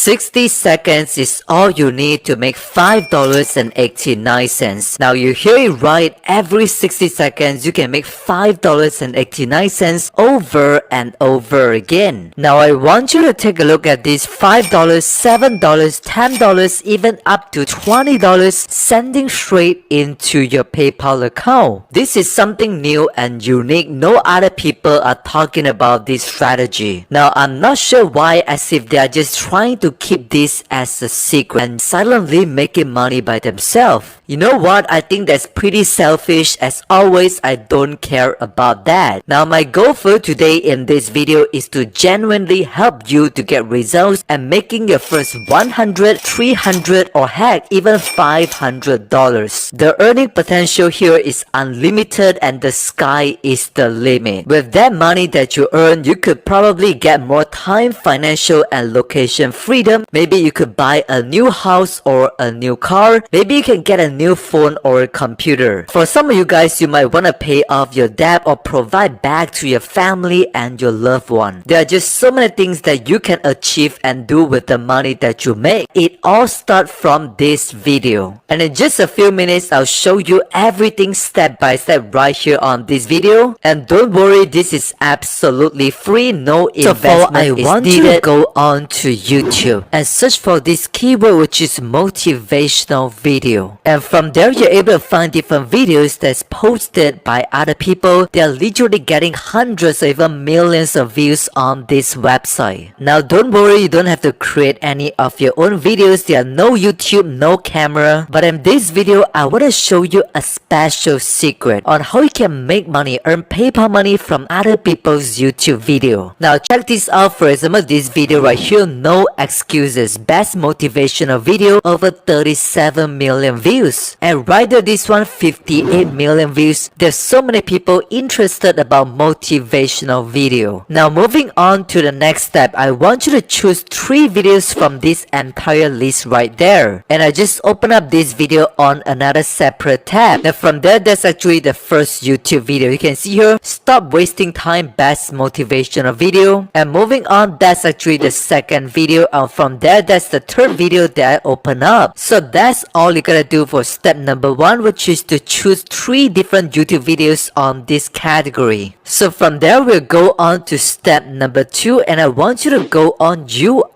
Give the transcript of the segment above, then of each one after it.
60 seconds is all you need to make $5.89. Now you hear it right, every 60 seconds you can make $5.89 over and over again. Now I want you to take a look at these $5, $7, $10, even up to $20 sending straight into your PayPal account. This is something new and unique. No other people are talking about this strategy. Now I'm not sure why, as if they are just trying to keep this as a secret and silently making money by themselves. You know what? I think that's pretty selfish. As always, I don't care about that. Now my goal for today in this video is to genuinely help you to get results and making your first $100, $300 or heck even $500. The earning potential here is unlimited and the sky is the limit. With that money that you earn, you could probably get more time, financial and location freedom. Maybe you could buy a new house or a new car. Maybe you can get a new phone or a computer. For some of you guys, you might want to pay off your debt or provide back to your family and your loved one. There are just so many things that you can achieve and do with the money that you make. It all starts from this video. And in just a few minutes, I'll show you everything step by step right here on this video. And don't worry, this is absolutely free, no investment I want you to go on to YouTube and search for this keyword, which is motivational video. And from there, you're able to find different videos that's posted by other people. They're literally getting hundreds or even millions of views on this website. Now don't worry, you don't have to create any of your own videos. There are no YouTube, no camera. But in this video, I want to show you a special secret on how you can make money, earn PayPal money from other people's YouTube video. Now check this out. For example, this video right here, no excuses, best motivational video, over 37 million views. And right there, this one, 58 million views. There's so many people interested about motivational video. Now moving on to the next step, I want you to choose 3 videos from this entire list right there. And I just open up this video on another separate tab. Now from there, that's actually the first YouTube video. You can see here, stop wasting time, best motivational video. And moving on, that's actually the second video. And from there, that's the third video that I open up. So that's all you gotta do for step number 1, which is to choose 3 different YouTube videos on this category. So from there, we'll go on to step number 2, and I want you to go on UII.io,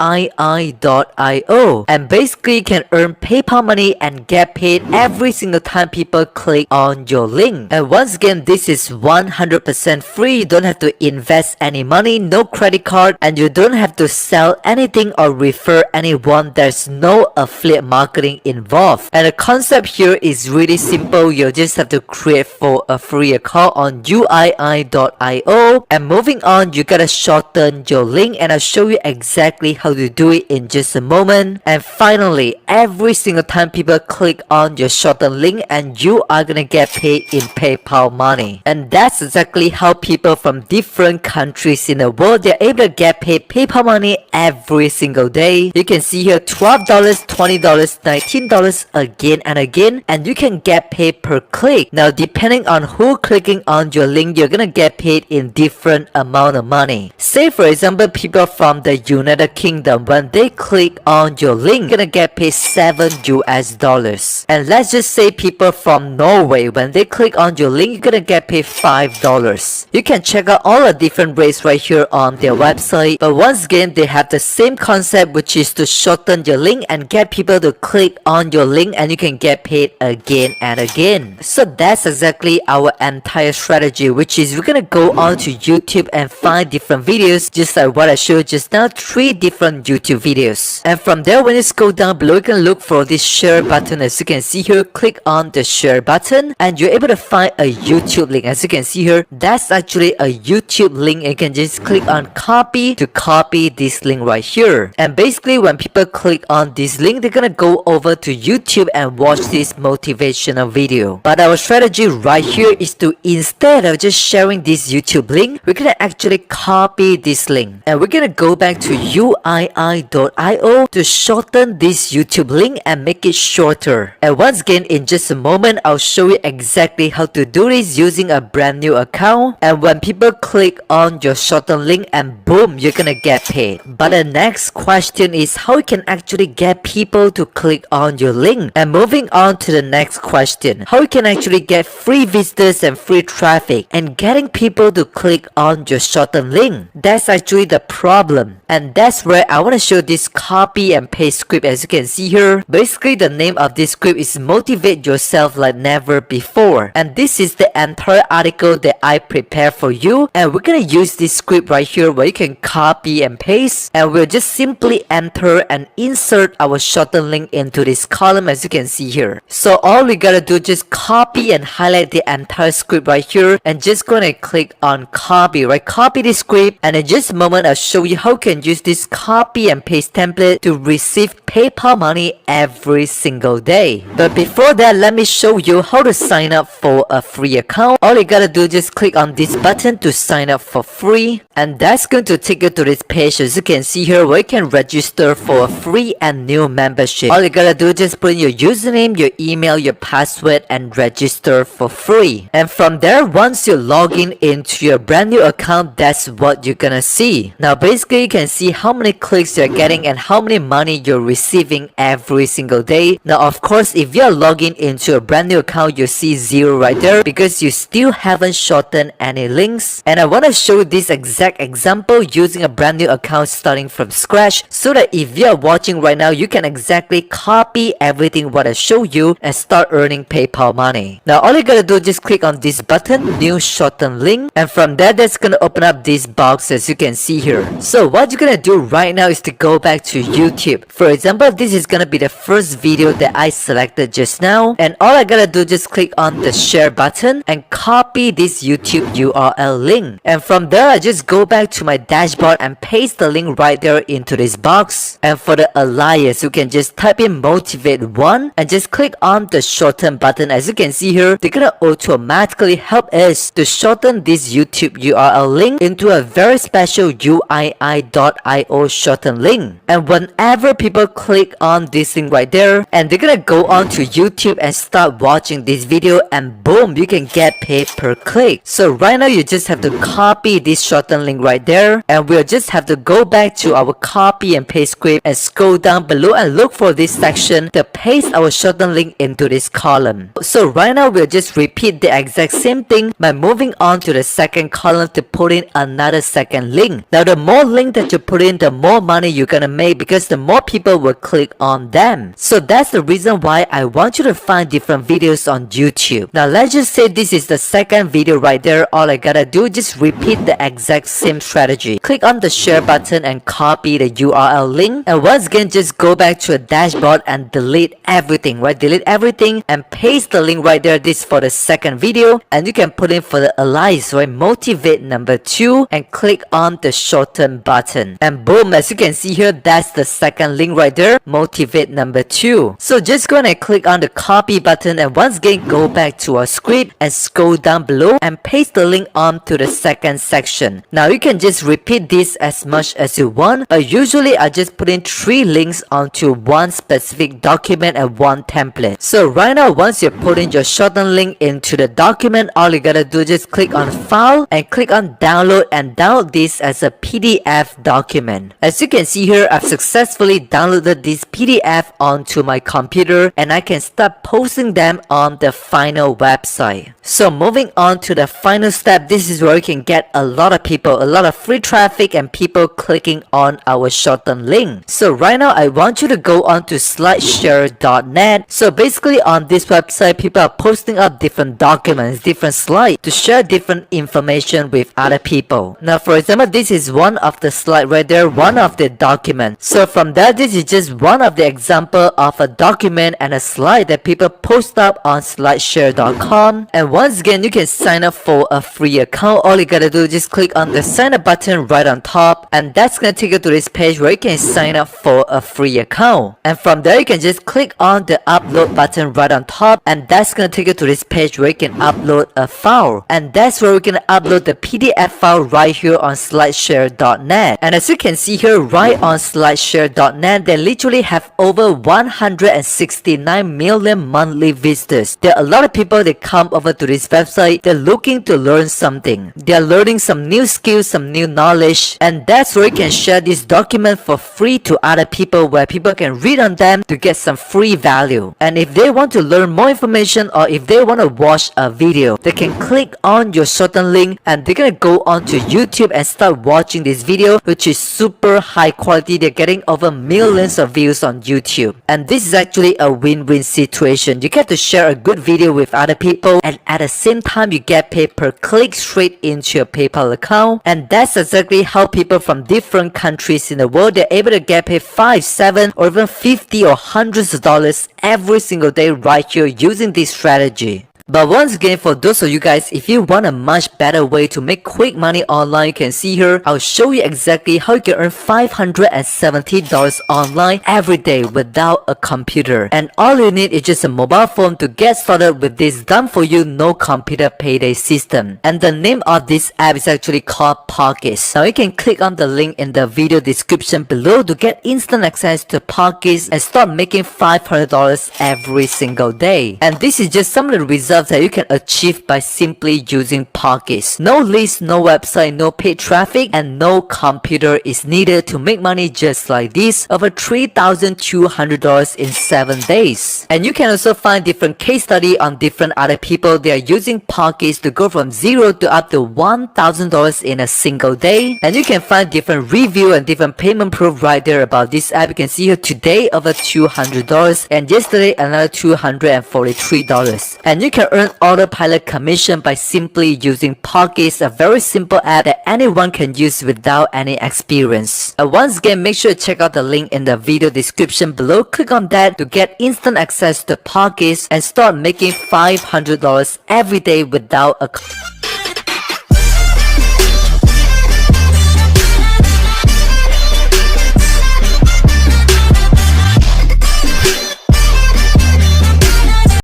and basically you can earn PayPal money and get paid every single time people click on your link. And once again, this is 100% free. You don't have to invest any money, no credit card, and you don't have to sell anything or refer anyone. There's no affiliate marketing involved. And the concept here is really simple. You'll just have to create for a free account on UII.io, and moving on, you gotta shorten your link, and I'll show you exactly how to do it in just a moment. And finally, every single time people click on your shortened link, and you are gonna get paid in PayPal money. And that's exactly how people from different countries in the world, they're able to get paid PayPal money every single day. You can see here $12, $20, $19 again and again, and you can get paid per click. Now depending on who clicking on your link, you're gonna get paid in different amount of money. Say for example, people from the United Kingdom, when they click on your link, you're gonna get paid $7 US. And let's just say people from Norway, when they click on your link, you're gonna get paid $5. You can check out all the different rates right here on their website. But once again, they have the same concept, which is to shorten your link and get people to click on your link, and you can get paid again and again. So that's exactly our entire strategy, which is we're gonna go on to YouTube and find different videos, just like what I showed just now, 3 different YouTube videos. And from there, when you scroll down below, you can look for this share button. As you can see here, click on the share button, and you're able to find a YouTube link. As you can see here, that's actually a YouTube link. You can just click on copy to copy this link right here. And basically, when people click on this link, they're gonna go over to YouTube and watch this motivational video. But our strategy right here is to, instead of just sharing this YouTube link, we're gonna actually copy this link, and we're gonna go back to UII.io to shorten this YouTube link and make it shorter. And once again, in just a moment, I'll show you exactly how to do this using a brand new account. And when people click on your shortened link, and boom, you're gonna get paid. But the next question question is how you can actually get people to click on your link. And moving on to the next question, how you can actually get free visitors and free traffic and getting people to click on your shortened link. That's actually the problem. And that's where I want to show this copy and paste script. As you can see here, basically the name of this script is Motivate Yourself Like Never Before. And this is the entire article that I prepared for you. And we're gonna use this script right here where you can copy and paste. And we'll just simply enter and insert our shortened link into this column as you can see here. So all we gotta do is just copy and highlight the entire script right here. And just gonna click on copy, right? Copy the script. And in just a moment, I'll show you how you can use this copy and paste template to receive PayPal money every single day. But before that, let me show you how to sign up for a free account. All you gotta do is just click on this button to sign up for free. And that's going to take you to this page as you can see here where you can register for a free and new membership. All you gotta do is just put in your username, your email, your password and register for free. And from there, once you log in into your brand new account, that's what you're gonna see. Now basically you can see how many clicks you're getting and how many money you're receiving every single day. Now of course, if you're logging into a brand new account, you see 0 right there because you still haven't shortened any links. And I want to show this exact example using a brand new account starting from scratch so that if you're watching right now, you can exactly copy everything what I show you and start earning PayPal money. Now all you gotta do is just click on this button, new shortened link, and from there that's gonna open up this box as you can see here. So what you're gonna do right now is to go back to YouTube. For example, this is gonna be the first video that I selected just now, and all I gotta do is just click on the share button and copy this YouTube URL link. And from there I just go back to my dashboard and paste the link right there into this box. And for the alias, you can just type in Motivate1 and just click on the shorten button. As you can see here, they're gonna automatically help us to shorten this YouTube URL link into a very special UII.io shorten link. And whenever people click on this link right there, and they're gonna go on to YouTube and start watching this video, and boom, you can get paid per click. So right now you just have to copy this shorten link right there, and we'll just have to go back to our copy and paste script and scroll down below and look for this section to paste our shorten link into this column. So right now we'll just repeat the exact same thing by moving on to the second column to put in another second link. Now the more link that you put in, the more money you're gonna make because the more people will click on them. So that's the reason why I want you to find different videos on YouTube. Now let's just say this is the second video right there. All I gotta do is just repeat the exact same strategy. Click on the share button and copy the URL link, and once again just go back to a dashboard and delete everything, right? Delete everything and paste the link right there. This for the second video, and you can put in for the alias, right? Motivate number 2 and click on the shorten button, and boom, as you can see here, that's the second link right there, Motivate number 2. So just go ahead and click on the copy button, and once again go back to our script and scroll down below and paste the link on to the second section. Now you can just repeat this as much as you want, but usually I just put in 3 links onto one specific document and one template. So right now, once you put in your shortened link into the document, all you gotta do is just click on file and click on download and download this as a PDF document. As you can see here, I've successfully downloaded this PDF onto my computer and I can start posting them on the final website. So moving on to the final step, this is where you can get a lot of people, a lot of free traffic and people clicking on our shortened link. So right now I want you to go on to slideshare.net. So basically on this website, people are posting up different documents, different slides to share different information with other people. Now for example, this is one of the slide right there, one of the documents. So from that, this is just one of the example of a document and a slide that people post up on slideshare.com. And once again, you can sign up for a free account. All you gotta do is just click on the sign up button right on top, and that's gonna take you to this page where you can sign up for a free account. And from there, you can just click on the upload button right on top, and that's gonna take you to this page where you can upload a file. And that's where we can upload the PDF file right here on slideshare.net. And as you can see here, right on slideshare.net, they literally have over 169 million monthly visitors. There are a lot of people that come over to this website. They're looking to learn something. They're learning some new skills, some new knowledge, and that's where you can share this document for free to other people, where people can read on them to get some free value. And if they want to learn more information, or if they want to watch a video, they can click on your certain link and they're gonna go on to YouTube and start watching this video, which is super high quality. They're getting over millions of views on YouTube. And this is actually a win-win situation. You get to share a good video with other people, and at the same time you get paid per click straight into your PayPal account. And that's exactly how people from different countries in the world, they're able to get paid 5, 7 or even 50 or hundreds of dollars every single day right here using this strategy. But once again, for those of you guys, if you want a much better way to make quick money online, you can see here, I'll show you exactly how you can earn $570 online every day without a computer. And all you need is just a mobile phone to get started with this done for you, no computer payday system. And the name of this app is actually called Pockets. Now you can click on the link in the video description below to get instant access to Pockets and start making $500 every single day. And this is just some of the results that you can achieve by simply using Pockets. No list, no website, no paid traffic, and no computer is needed to make money just like this, over $3,200 in 7 days. And you can also find different case study on different other people. They are using Pockets to go from 0 to up to $1,000 in a single day. And you can find different review and different payment proof right there about this app. You can see here today over $200 and yesterday another $243. And you can earn autopilot commission by simply using Pockets, a very simple app that anyone can use without any experience. And once again, make sure to check out the link in the video description below. Click on that to get instant access to Pockets and start making $500 every day without a